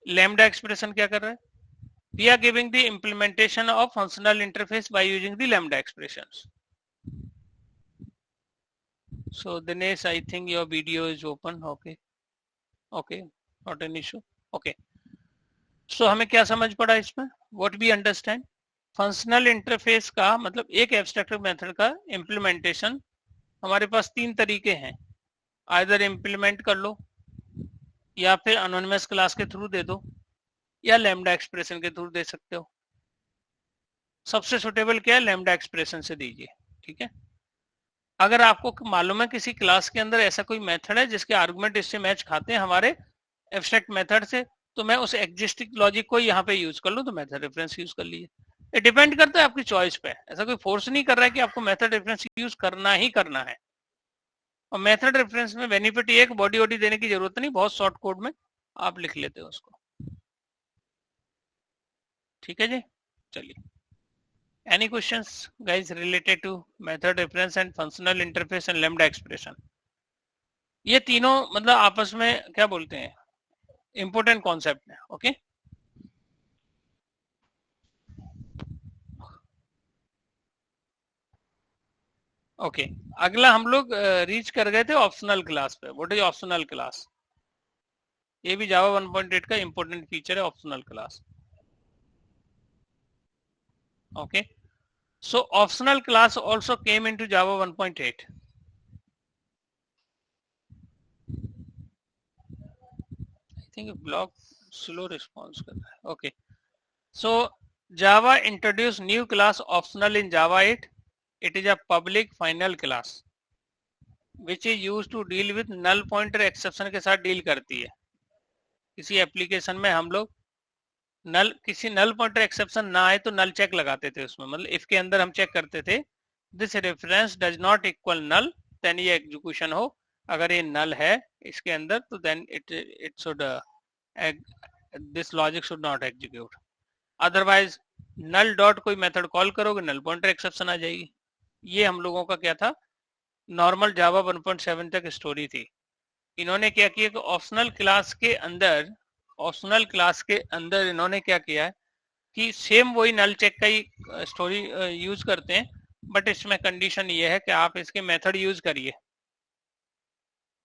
लैम्डा एक्सप्रेशन क्या कर रहा है, we are giving the implementation of functional interface by using the lambda expressions. So Dinesh, I think your video is open. Okay, okay, not an issue. Okay. So हमें क्या समझ पड़ा इसमें, what we understand, functional interface का मतलब एक abstract method का implementation हमारे पास तीन तरीके हैं, आइदर इम्प्लीमेंट कर लो, या फिर एनोनिमस क्लास के थ्रू दे दो, या लैम्डा एक्सप्रेशन के थ्रू दे सकते हो। सबसे सुटेबल क्या है, लैम्डा एक्सप्रेशन से दीजिए, ठीक है। अगर आपको मालूम है किसी क्लास के अंदर ऐसा कोई मेथड है जिसके आर्गुमेंट इससे मैच खाते हैं हमारे एब्स्ट्रैक्ट मेथड से, तो मैं उस एग्जिस्टिंग लॉजिक को यहाँ पे यूज कर लूँ, तो मेथड रेफरेंस यूज कर लीजिए। ये डिपेंड करता है आपकी चॉइस पे, ऐसा कोई फोर्स नहीं कर रहा है कि आपको मेथड रेफरेंस यूज करना ही करना है। और मेथड रेफरेंस में बेनिफिट ये, बॉडी वॉडी देने की जरूरत नहीं, बहुत शॉर्ट कोड में आप लिख लेते हो उसको, ठीक है जी। चलिए, any questions guys related to method reference and functional interface and lambda expression? ये तीनों मतलब आपस में क्या बोलते हैं, इंपॉर्टेंट कॉन्सेप्ट है, ओके। ओके अगला हम लोग रीच कर गए थे ऑप्शनल क्लास पे. What is optional class? ये भी जावा 1.8 का इंपॉर्टेंट फीचर है, optional class. Okay so optional class also came into Java 1.8. I think block slow response कर रहा है. Okay so Java introduced new class optional in Java 8. It is a public final class which is used to deal with null pointer exception के साथ deal करती है. किसी application में हम लोग किसी नल पॉइंटर एक्सेप्शन ना आए तो नल चेक लगाते थे उसमें. मतलब इफ के अंदर हम चेक करते थे this reference does not equal null, then ये एग्जीक्यूशन हो. अगर ये नल है इसके अंदर तो then it should this logic should not execute. Otherwise null dot कोई मेथड कॉल करोगे नल पॉइंटर एक्सेप्शन आ जाएगी. ये हम लोगों का क्या था, नॉर्मल जावा 1.7 तक स्टोरी थी. इन्होंने क्या किया कि ऑप्शनल क्लास के अंदर इन्होंने क्या किया है कि सेम वही नल चेक का ही स्टोरी यूज करते हैं, बट इसमें कंडीशन ये है कि आप इसके मेथड यूज करिए.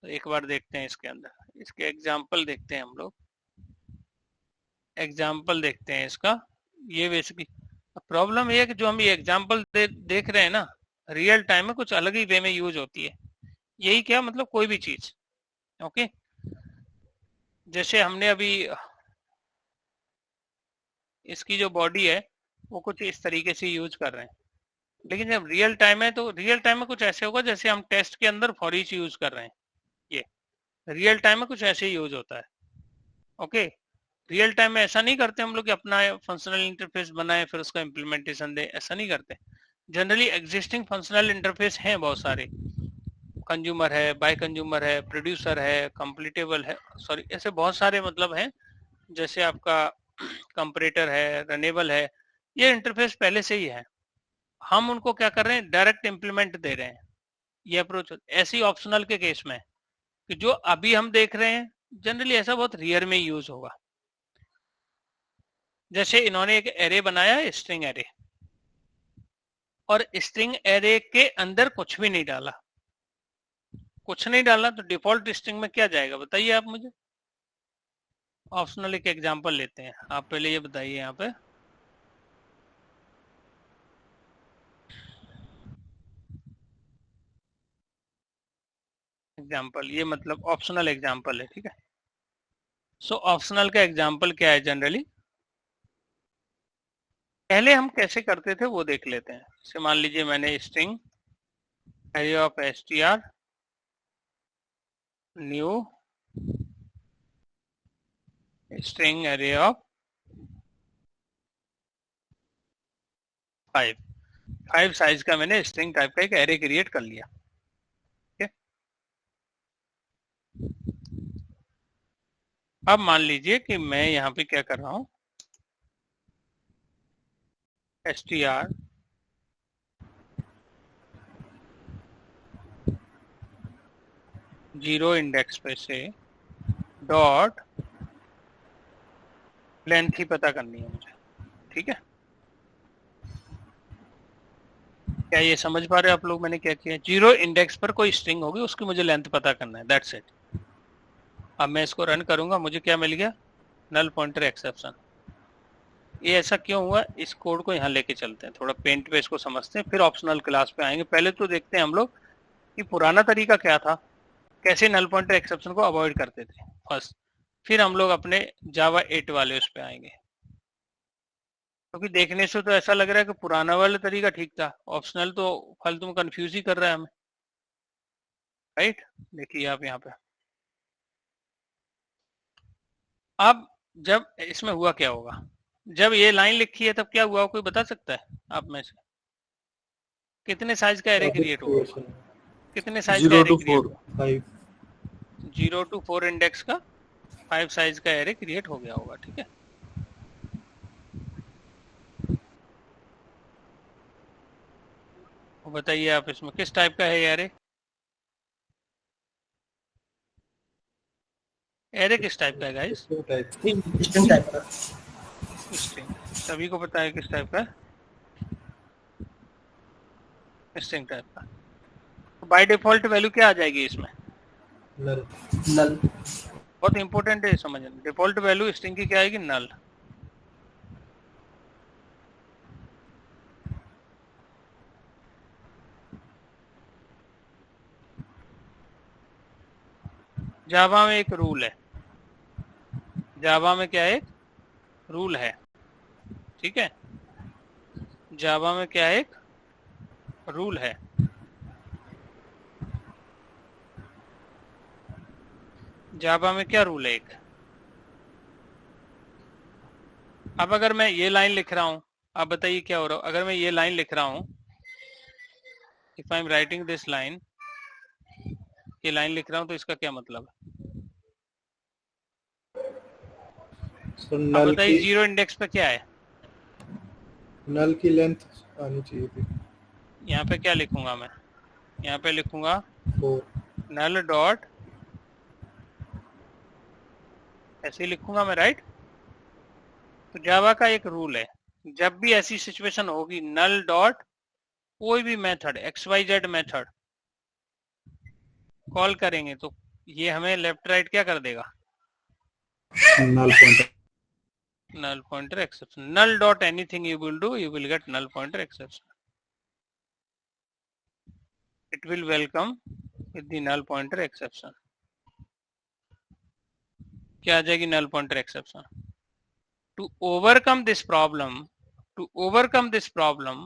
तो एक बार देखते हैं इसके अंदर, इसके एग्जांपल देखते हैं हम लोग. एग्जाम्पल देखते हैं इसका. ये बेसिकली प्रॉब्लम ये है कि जो हम ये एग्जाम्पल देख रहे हैं ना, रियल टाइम में कुछ अलग ही वे में यूज होती है. यही क्या मतलब कोई भी चीज. ओके जैसे हमने अभी इसकी जो बॉडी है वो कुछ इस तरीके से यूज कर रहे हैं, लेकिन जब रियल टाइम है तो रियल टाइम में कुछ ऐसे होगा जैसे हम टेस्ट के अंदर फॉर ईच यूज कर रहे हैं. ये रियल टाइम में कुछ ऐसे ही यूज होता है. ओके रियल टाइम में ऐसा नहीं करते हम लोग कि अपना फंक्शनल इंटरफेस बनाए फिर उसका इम्प्लीमेंटेशन दे, ऐसा नहीं करते. जनरली एग्जिस्टिंग फंक्शनल इंटरफेस हैं बहुत सारे. कंज्यूमर है, बाय कंज्यूमर है, प्रोड्यूसर है, कंप्लीटेबल है, सॉरी ऐसे बहुत सारे मतलब हैं. जैसे आपका कंपरेटर है, रनेबल है, ये इंटरफेस पहले से ही है. हम उनको क्या कर रहे हैं, डायरेक्ट इम्प्लीमेंट दे रहे हैं. ये अप्रोच ऐसी ऑप्शनल के केस में कि जो अभी हम देख रहे हैं जनरली ऐसा बहुत रियर में यूज होगा. जैसे इन्होंने एक एरे बनाया स्ट्रिंग एरे, और स्ट्रिंग एरे के अंदर कुछ भी नहीं डाला. तो डिफॉल्ट स्ट्रिंग में क्या जाएगा बताइए आप मुझे. ऑप्शनल एक एग्जांपल लेते हैं. आप पहले ये बताइए यहाँ पे एग्जांपल, ये मतलब ऑप्शनल एग्जांपल है. ठीक है सो ऑप्शनल का एग्जांपल क्या है जनरली. पहले हम कैसे करते थे वो देख लेते हैं. जैसे मान लीजिए मैंने string array of str new string array of 5 size का मैंने स्ट्रिंग टाइप का एक एरे क्रिएट कर लिया. ठीक है अब मान लीजिए कि मैं यहाँ पे क्या कर रहा हूँ, str जीरो इंडेक्स पे से डॉट लेंथ ही पता करनी है मुझे. ठीक है क्या ये समझ पा रहे हैं आप लोग मैंने क्या किया. जीरो इंडेक्स पर कोई स्ट्रिंग होगी उसकी मुझे लेंथ पता करना है, दैट्स इट. अब मैं इसको रन करूंगा, मुझे क्या मिल गया, नल पॉइंटर एक्सेप्शन. ये ऐसा क्यों हुआ, इस कोड को यहाँ लेके चलते हैं, थोड़ा पेंट पे इसको समझते हैं, फिर ऑप्शनल क्लास पे आएंगे. पहले तो देखते हैं हम लोग कि पुराना तरीका क्या था, कैसे नल पॉइंटर एक्सेप्शन को अवॉइड करते थे फर्स्ट, फिर हम लोग अपने जावा 8 वाले उस पे आएंगे. क्योंकि देखने से तो ऐसा लग रहा है कि पुराना वाला तरीका ठीक था, ऑप्शनल तो फालतू में कंफ्यूज ही कर रहा है हमें. राइट देखिए आप यहाँ पे. अब जब इसमें हुआ क्या होगा, जब ये लाइन लिखी है तब क्या हुआ कोई बता सकता है आप में से. कितने साइज का एरे क्रिएट होगा, कितने साइज का एरे क्रिएट होगा, 0 to 4 इंडेक्स का 5 साइज का एरे क्रिएट हो गया होगा. ठीक है बताइए आप इसमें किस टाइप का है एरे. एरे किस टाइप का है गाइस,
स्ट्रिंग टाइप का.
स्ट्रिंग सभी को पता है किस टाइप का, स्ट्रिंग टाइप का. बाय डिफॉल्ट वैल्यू क्या आ जाएगी इसमें?
नल नल
बहुत इंपॉर्टेंट है समझना, डिफॉल्ट वैल्यू स्ट्रिंग की क्या आएगी? नल। जावा में एक रूल है, जावा में क्या एक रूल है, ठीक है, जावा में क्या एक रूल है, जावा में क्या रूल है एक। अब अगर मैं ये लाइन लिख रहा हूं, आप बताइए क्या हो रहा है अगर मैं ये लाइन लिख रहा हूं, if I am writing this line, ये लाइन लिख रहा हूं तो इसका क्या मतलब है?
सर
आप
नल
बताइए
की,
जीरो इंडेक्स पे क्या है?
नल की लेंथ आनी चाहिए थी
यहाँ पे क्या लिखूंगा मैं? यहाँ पे लिखूंगा
4।
नल डॉट, ऐसे ही लिखूंगा मैं, राइट। तो जावा का एक रूल है, जब भी ऐसी सिचुएशन होगी नल डॉट कोई भी मेथड XYZ मेथड कॉल करेंगे तो ये हमें लेफ्ट राइट क्या कर देगा?
Null pointer,
null pointer exception. Null dot anything you will do, you will get null pointer exception. It will welcome with the null pointer exception. क्या आ जाएगी? null pointer exception. To overcome this problem,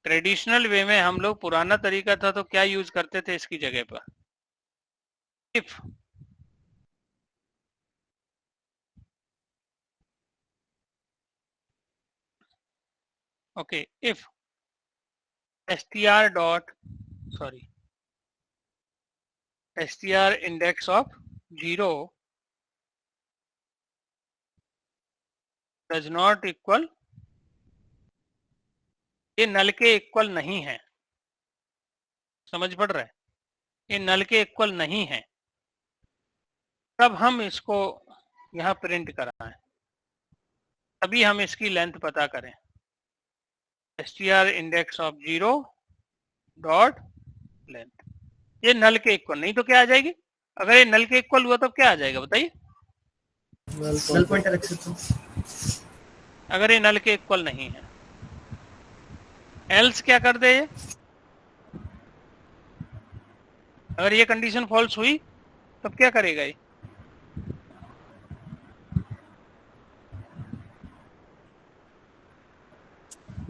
traditional way में हम लोग, पुराना तरीका था तो क्या यूज करते थे इसकी जगह पर? if okay, if str index of 0 does not equal, ये नल के इक्वल नहीं है, समझ पड़ रहा है, ये नल के इक्वल नहीं है, तब हम इसको यहां प्रिंट कराएं, तभी हम इसकी लेंथ पता करें। str index of 0 dot length, ये नल के इक्वल नहीं तो क्या आ जाएगी? अगर ये नल के इक्वल हुआ तो क्या आ जाएगा बताइए?
Null pointer exception.
अगर ये नल के इक्वल नहीं है, एल्स क्या कर दे ये? अगर ये कंडीशन फॉल्स हुई तब क्या करेगा ये?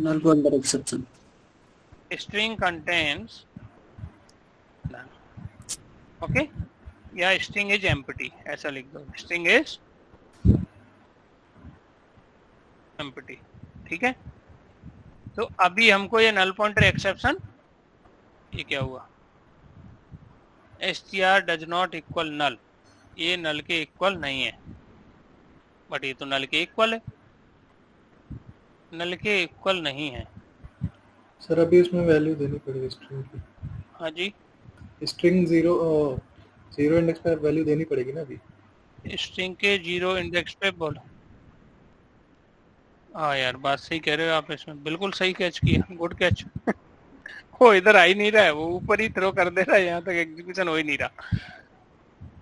Null pointer exception.
String contains null, okay, या स्ट्रिंग इज एम्प्टी, ऐसा लिख दो, स्ट्रिंग इज एम्प्टी, ठीक है। तो अभी हमको ये नल पॉइंटर एक्सेप्शन, ये क्या हुआ? str डज नॉट इक्वल नल, ये नल के इक्वल नहीं है, बट ये तो नल के इक्वल है, नल के इक्वल नहीं है।
सर अभी इसमें वैल्यू देनी पड़ेगी स्ट्रिंग की।
हाँ जी,
स्ट्रिंग जीरो इंडेक्स पे वैल्यू देनी पड़ेगी ना अभी।
स्ट्रिंग के 0 इंडेक्स पे बोलो। हाँ यार, बात सही कह रहे हो आप, इसमें बिल्कुल सही कैच किया, गुड कैच। वो इधर आ ही नहीं रहा है, वो ऊपर ही थ्रो कर दे रहा है, यहाँ तक एग्जीक्यूशन हो ही नहीं रहा।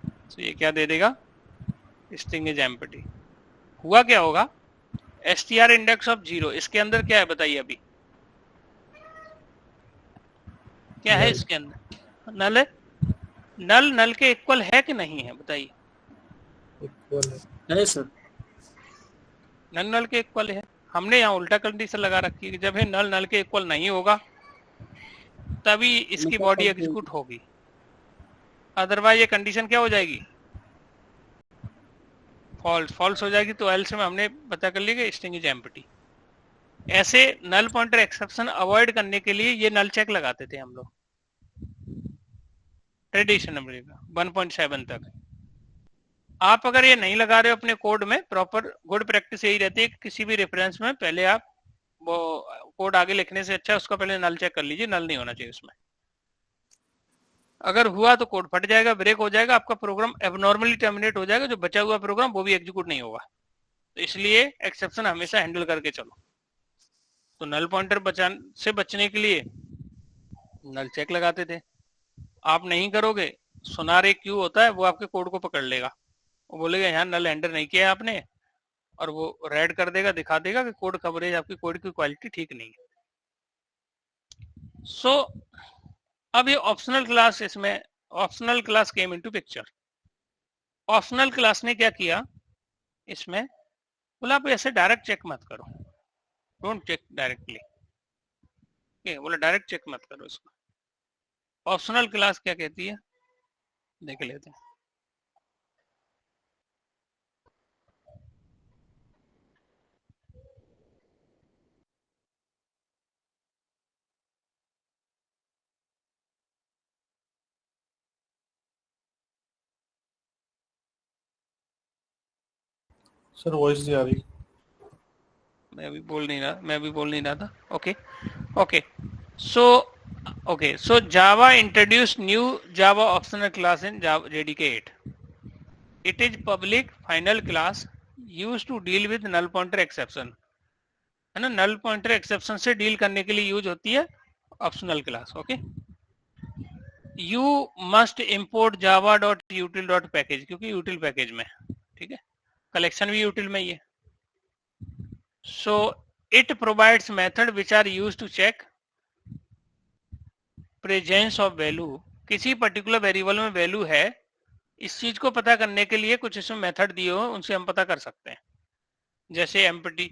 तो ये क्या दे देगा? String is empty. हुआ क्या होगा? str इंडेक्स ऑफ 0, इसके अंदर क्या है बताइए? अभी क्या है इसके अंदर? नल है। नल के इक्वल है कि नहीं है बताइए?
इक्वल है
सर,
नल के इक्वल है। हमने यहाँ उल्टा कंडीशन लगा रखी है कि जब ये नल के इक्वल नहीं होगा तभी इसकी बॉडी एग्जीक्यूट होगी, अदरवाइज ये कंडीशन क्या हो जाएगी? फॉल्स हो जाएगी। तो एल्स में हमने पता कर लिया कि स्ट्रिंग इज एम्प्टी। ऐसे नल पॉइंटर एक्सेप्शन अवॉइड करने के लिए ये नल चेक लगाते थे हम लोग ट्रेडिशनल 1.7 तक। आप अगर ये नहीं लगा रहे हो अपने कोड में, प्रॉपर गुड प्रैक्टिस यही रहती है कि किसी भी रेफरेंस में पहले आप वो कोड आगे लिखने से अच्छा उसका पहले नल चेक कर लीजिए, नल नहीं होना चाहिए उसमें। अगर हुआ तो कोड फट जाएगा, ब्रेक हो जाएगा, आपका प्रोग्राम एबनॉर्मली टर्मिनेट हो जाएगा, जो बचा हुआ प्रोग्राम वो भी एग्जीक्यूट नहीं होगा। तो इसलिए एक्सेप्शन हमेशा हैंडल करके चलो। तो नल पॉइंटर से बचने के लिए नल चेक लगाते थे। आप नहीं करोगे, सोनार एक क्यू होता है, वो आपके कोड को पकड़ लेगा, वो बोलेगा यहाँ नल एंटर नहीं किया आपने, और वो रेड कर देगा, दिखा देगा कि कोड कवरेज, आपकी कोड की क्वालिटी ठीक नहीं है। सो अब ये ऑप्शनल क्लास, इसमें optional class came into picture. Optional class ने क्या किया इसमें, बोला आप ऐसे डायरेक्ट चेक मत करो, डोंट चेक डायरेक्टली, बोला डायरेक्ट चेक मत करो इसको। ऑप्शनल क्लास क्या कहती है देख लेते हैं।
सर वॉइस नहीं आ रही।
मैं भी बोल नहीं रहा था। Okay so so Java introduce new Java optional class in JDK 8. It is public final class used to deal with null pointer exception, है ना, नल पॉइंटर एक्सेप्शन से डील करने के लिए यूज होती है optional class. Okay, you must import java.util.package, क्योंकि यूटिल package में, ठीक है, कलेक्शन भी यूटिल में ही है। So it provides method which are use to check presence of value, किसी पर्टिकुलर वेरिएबल में वैल्यू है, इस चीज को पता करने के लिए कुछ इसमें मेथड दिए हो, उनसे हम पता कर सकते हैं, जैसे empty,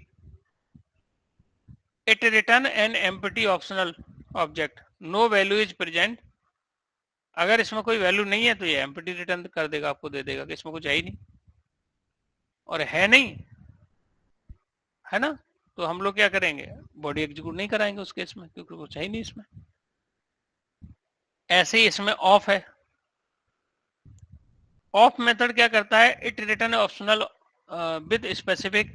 it return an empty optional object, no value is present. अगर इसमें कोई वैल्यू नहीं है तो ये एम्प्टी रिटर्न कर देगा, आपको दे देगा कि इसमें कुछ है ही नहीं, और है नहीं, है ना, तो हम लोग क्या करेंगे, बॉडी एग्जीक्यूट नहीं कराएंगे उस केस में, क्योंकि कुछ है ही नहीं इसमें। ऐसे ही इसमें ऑफ है, ऑफ मेथड क्या करता है, it return optional with specific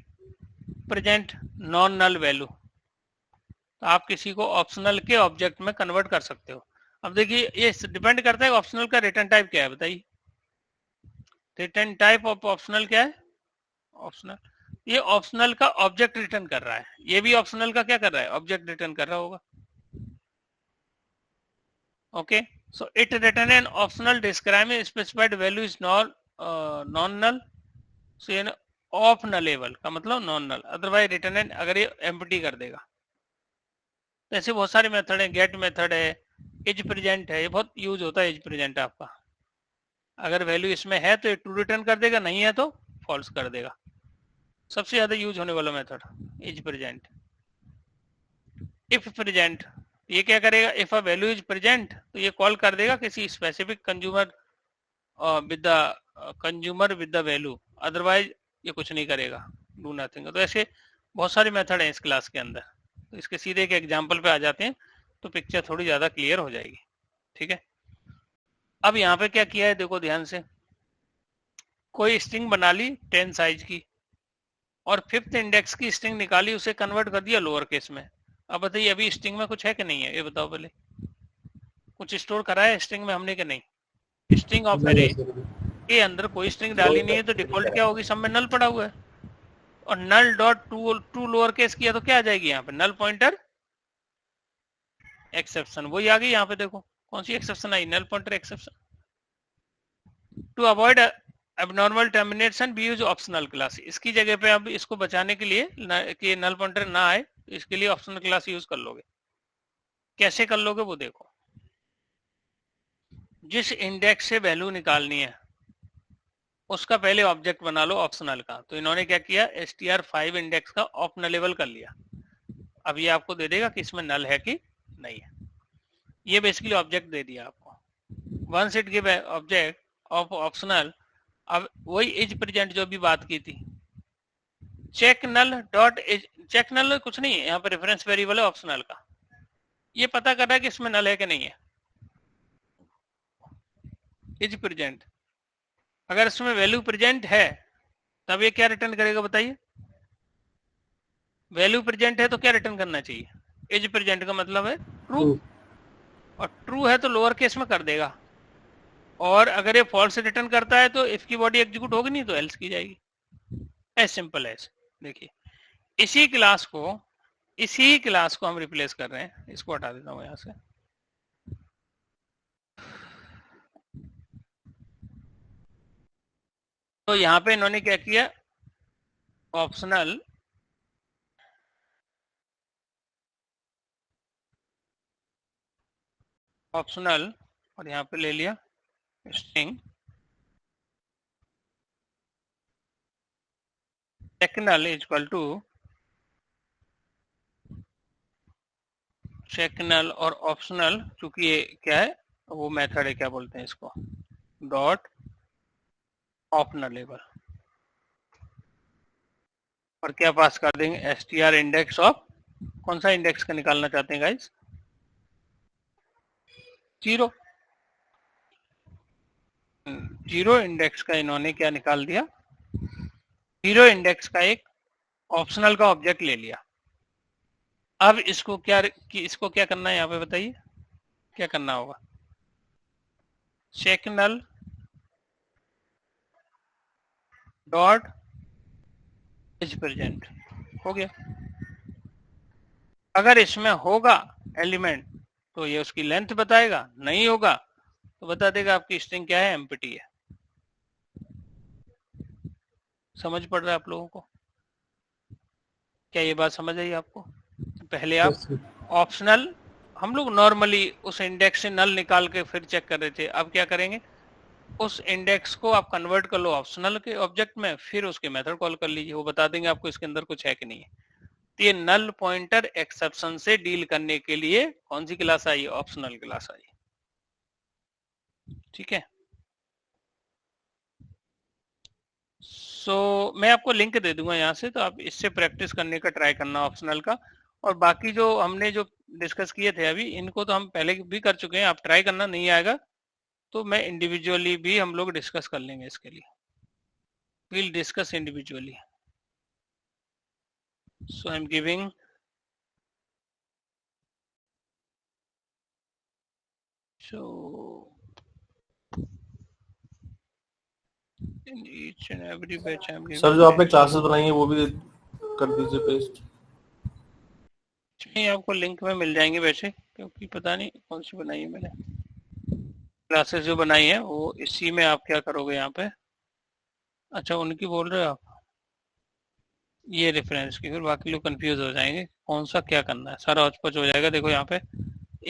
present non null value, तो आप किसी को ऑप्शनल के ऑब्जेक्ट में कन्वर्ट कर सकते हो। अब देखिए ये डिपेंड करता है ऑप्शनल का रिटर्न टाइप क्या है, बताइए रिटर्न टाइप ऑफ ऑप्शनल क्या है, ऑप्शनल, ये ऑप्शनल का ऑब्जेक्ट रिटर्न कर रहा है, ये भी ऑप्शनल का क्या कर रहा है, ऑब्जेक्ट रिटर्न कर रहा होगा। Okay, so it return an optional describing specified value is non null, so ये ऑफ नलेबल का मतलब non null, otherwise return an, अगर ये एम्प्टी कर देगा। तो ऐसे बहुत सारे मेथड है, गेट मेथड है, एज प्रेजेंट है, ये बहुत यूज होता है एज प्रेजेंट आपका, अगर वैल्यू इसमें है तो ये ट्रू रिटर्न कर देगा, नहीं है तो फॉल्स कर देगा। सबसे ज्यादा यूज होने वाला method is present. If present, ये क्या करेगा, if a value is present तो ये कॉल कर देगा किसी specific consumer with the value, otherwise ये कुछ नहीं करेगा, डू नथिंग। तो ऐसे बहुत सारे मेथड हैं इस क्लास के अंदर, तो इसके सीधे एक एग्जाम्पल पे आ जाते हैं तो पिक्चर थोड़ी ज्यादा क्लियर हो जाएगी, ठीक है। अब यहाँ पे क्या किया है देखो ध्यान से, कोई स्ट्रिंग बना ली 10 साइज की और 5th इंडेक्स की स्ट्रिंग निकाली, उसे कन्वर्ट कर दिया लोअर केस में। अब बताइए अभी स्ट्रिंग में कुछ है कि नहीं है, ये बताओ पहले, कुछ स्टोर करा है स्ट्रिंग में हमने कि नहीं, स्ट्रिंग ऑफ एरे के अंदर कोई स्ट्रिंग डाली नहीं है, तो डिफॉल्ट क्या होगी, सब में नल पड़ा हुआ है, और नल डॉट टू लोअर केस किया तो क्या आ जाएगी यहाँ पे, नल पॉइंटर एक्सेप्शन, वही आ गई यहाँ पे, देखो कौन सी एक्सेप्शन आई, null pointer exception. To avoid abnormal termination we use optional class, इसकी जगह पे अब इसको बचाने के लिए कि नल पॉइंटर ना आए, तो इसके लिए ऑप्शनल क्लास यूज कर लोगे। कैसे कर लोगे वो देखो, जिस इंडेक्स से वैल्यू निकालनी है उसका पहले ऑब्जेक्ट बना लो ऑप्शनल का। तो इन्होंने क्या किया, str5 इंडेक्स का ऑफ नलेबल कर लिया। अब ये आपको दे देगा कि इसमें नल है कि नहीं है, ये बेसिकली ऑब्जेक्ट दे दिया आपको। Once it give object of optional, अब वही इज प्रेजेंट जो भी बात की थी, check null dot is, check null कुछ नहीं है यहाँ पे, रेफरेंस वेरिएबल है ऑप्शनल का, ये पता कर रहा है कि इसमें नल है कि नहीं है, इज प्रेजेंट। अगर इसमें वैल्यू प्रेजेंट है तब ये क्या रिटर्न करेगा बताइए, वैल्यू प्रेजेंट है तो क्या रिटर्न करना चाहिए, इज प्रेजेंट का मतलब है ट्रू, और ट्रू है तो लोअर केस में कर देगा, और अगर ये फॉल्स रिटर्न करता है तो इफ की बॉडी एग्जीक्यूट होगी नहीं तो एल्स की जाएगी, एज सिंपल एज। देखिए इसी क्लास को हम रिप्लेस कर रहे हैं, इसको हटा देता हूं यहां से। तो यहाँ पे इन्होंने क्या किया, ऑप्शनल और यहाँ पे ले लिया स्ट्रिंग सेकनल इक्वल टू सेकनल और ऑप्शनल, चूंकि ये क्या है वो मेथड है, क्या बोलते हैं इसको, डॉट ऑप्शनल लेबल, और क्या पास कर देंगे, str इंडेक्स ऑफ, कौन सा इंडेक्स का निकालना चाहते हैं गाइस, 0 इंडेक्स का इन्होंने क्या निकाल दिया, 0 इंडेक्स का एक ऑप्शनल का ऑब्जेक्ट ले लिया। अब इसको क्या करना है यहाँ पे बताइए, क्या करना होगा, सेकनल डॉट इज प्रेजेंट, हो गया। अगर इसमें होगा एलिमेंट तो ये उसकी लेंथ बताएगा, नहीं होगा तो बता देगा आपकी स्ट्रिंग क्या है, एम्प्टी है। समझ पड़ रहा है आप लोगों को, क्या ये बात समझ आई आपको? पहले आप ऑप्शनल, हम लोग नॉर्मली उस इंडेक्स से नल निकाल के फिर चेक कर रहे थे, अब क्या करेंगे, उस इंडेक्स को आप कन्वर्ट कर लो ऑप्शनल के ऑब्जेक्ट में, फिर उसके मेथड कॉल कर लीजिए, वो बता देंगे आपको इसके अंदर कुछ है कि नहीं है। तो ये नल पॉइंटर एक्सेप्शन से डील करने के लिए कौन सी क्लास आई, ऑप्शनल क्लास आई, ठीक है। सो मैं आपको लिंक दे दूंगा यहाँ से, तो आप इससे प्रैक्टिस करने का ट्राई करना ऑप्शनल का, और बाकी जो हमने जो डिस्कस किए थे अभी, इनको तो हम पहले भी कर चुके हैं, आप ट्राई करना, नहीं आएगा तो मैं इंडिविजुअली भी हम लोग डिस्कस कर लेंगे, इसके लिए we'll discuss individually. So I'm giving in each and every batch I'm giving.
Sir जो आपने क्लासेस बनाई है वो भी कर दीजिए पेस्ट।
नहीं, आपको लिंक में मिल जाएंगे वैसे, क्योंकि पता नहीं कौन सी बनाई है मैंने, क्लासेस जो बनाई है वो इसी में आप क्या करोगे यहाँ पे, अच्छा उनकी बोल रहे हो आप, ये रेफरेंस की, फिर बाकी लोग कंफ्यूज हो जाएंगे कौन सा क्या करना है, सारा हौच-पौच हो जाएगा। देखो यहाँ पे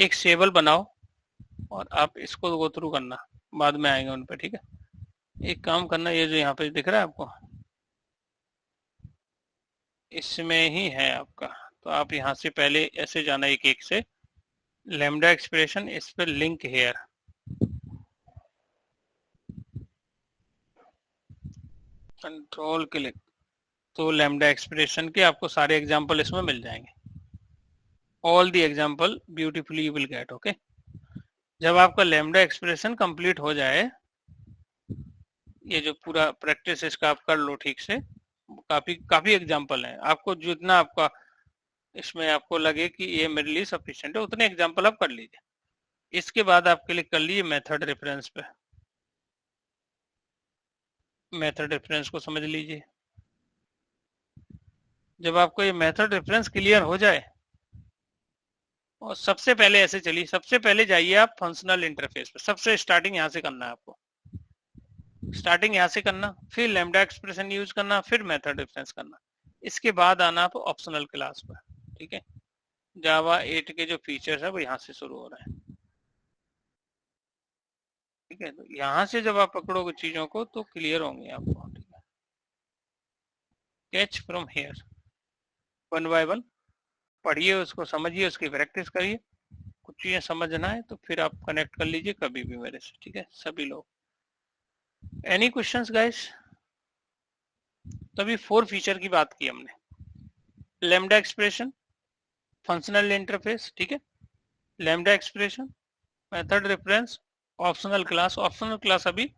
एक टेबल बनाओ और आप इसको गो थ्रू करना, बाद में आएंगे उन पे, ठीक है। एक काम करना, ये जो यहाँ पे दिख रहा है आपको, इसमें ही है आपका, तो आप यहाँ से पहले ऐसे जाना एक एक से, लैम्डा एक्सप्रेशन, इस पर लिंक हेयर, कंट्रोल क्लिक, तो लैम्डा एक्सप्रेशन के आपको सारे एग्जांपल इसमें मिल जाएंगे, all the example beautifully you will get, okay. जब आपका लैम्डा एक्सप्रेशन कंप्लीट हो जाए, ये जो पूरा प्रैक्टिस इसका आप कर लो ठीक से, काफी एग्जांपल हैं, आपको जितना आपका इसमें आपको लगे कि ये मेरे लिए सफिशिएंट है उतने एग्जांपल आप कर लीजिए। इसके बाद आप क्लिक कर लीजिए मेथड रेफरेंस पे, मेथड रेफरेंस को समझ लीजिए। जब आपको ये मेथड रेफरेंस क्लियर हो जाए, और सबसे पहले ऐसे चलिए, सबसे पहले जाइए आप फंक्शनल इंटरफेस पे, सबसे स्टार्टिंग यहाँ से करना है आपको, स्टार्टिंग यहाँ से करना, फिर लैम्डा एक्सप्रेशन यूज करना, फिर मेथड रेफरेंस करना, इसके बाद आना आप ऑप्शनल क्लास पर, ठीक है। जावा 8 के जो फीचर्स है वो यहाँ से शुरू हो रहे हैं, ठीक है। तो यहाँ से जब आप पकड़ोगे चीजों को तो क्लियर होंगे आपको, ठीक है। Catch from here, one by one पढ़िए, उसको समझिए, उसकी प्रैक्टिस करिए, कुछ चीजें समझना है तो फिर आप कनेक्ट कर लीजिए कभी भी मेरे से, ठीक है सभी लोग। Any questions guys? तभी 4 फीचर की बात की हमने, लैम्डा एक्सप्रेशन, फंक्शनल इंटरफेस, ठीक है, lambda expression, method reference, optional class. Optional class अभी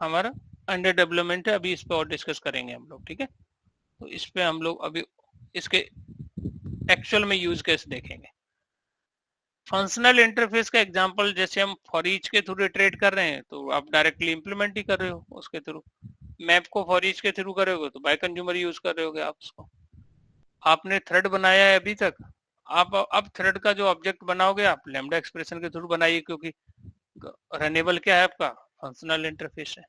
हमारा अंडर डेवलपमेंट है, अभी इस पे और डिस्कस करेंगे हम लोग, ठीक है। तो इस पे हम लोग अभी इसके एक्चुअल में यूज केस देखेंगे। फंक्शनल इंटरफेस का एग्जांपल, जैसे हम फॉर ईच के थ्रू इटरेट कर रहे हैं तो आप डायरेक्टली इंप्लीमेंट ही कर रहे हो उसके थ्रू, मैप को फॉर ईच के थ्रू करोगे तो बाय कंज्यूमर यूज कर रहे होगे आप उसको। आपने थ्रेड बनाया है अभी तक, आप अब थ्रेड का जो ऑब्जेक्ट बनाओगे आप लैम्डा एक्सप्रेशन के थ्रू बनाइए, क्योंकि रनेबल क्या है आपका, फंक्शनल इंटरफेस है।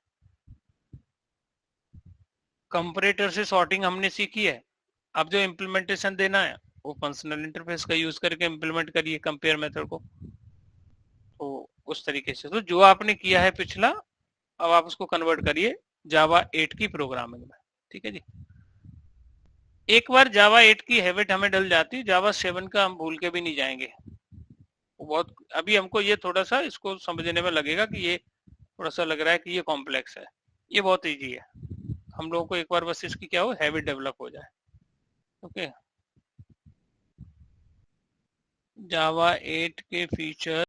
कंपैरेटर से सॉर्टिंग हमने सीखी है। अब जो इम्प्लीमेंटेशन देना है वो फंक्शनल इंटरफेस का यूज करके इम्प्लीमेंट करिए कंपेयर मेथड को। तो उस तरीके से तो जो आपने किया है पिछला, अब आप उसको कन्वर्ट करिए जावा 8 की प्रोग्रामिंग में। ठीक है जी। एक बार जावा 8 की हैबिट हमें डल जाती है, जावा 7 का हम भूल के भी नहीं जाएंगे। वो बहुत, अभी हमको ये थोड़ा सा इसको समझने में लगेगा कि ये थोड़ा सा लग रहा है कि ये कॉम्प्लेक्स है, ये बहुत इजी है। हम लोगों को एक बार बस इसकी क्या हो, हैबिट डेवलप हो जाए। ओके, जावा 8 के फीचर